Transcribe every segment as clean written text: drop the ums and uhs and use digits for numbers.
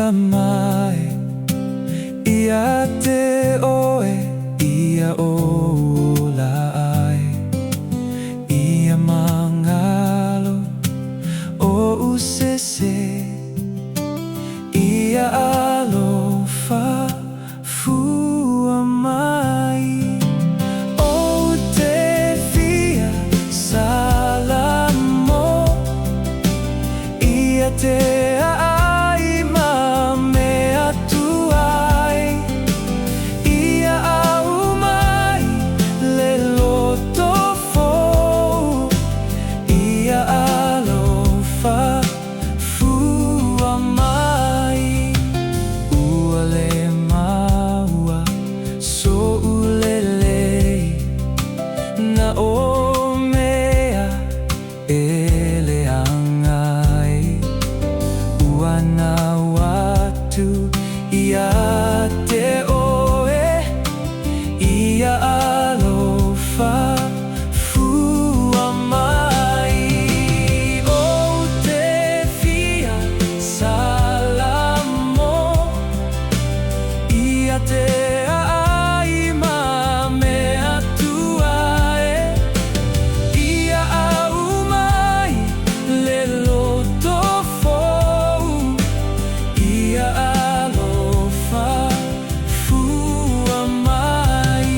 ia mai, ia te oe, ia ola ai, ia mangalo o usese, ia alofa fua mai. O te fia salamo, ia te ai ma me atu ai, ia au mai le loto fo, ia alofa fua mai. Ua le maua so ulele na o mea ele angai, ua na watu ia te oe, ia alofa fua mai. O te fia salamo, ia te ai ma me atu ai, ia au mai le loto fo, ia alofa fua mai.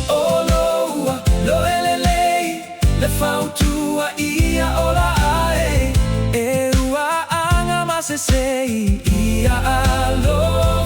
O loa, lo elelei, le fautua ia ola ai, e ua anga masesei, ia alofa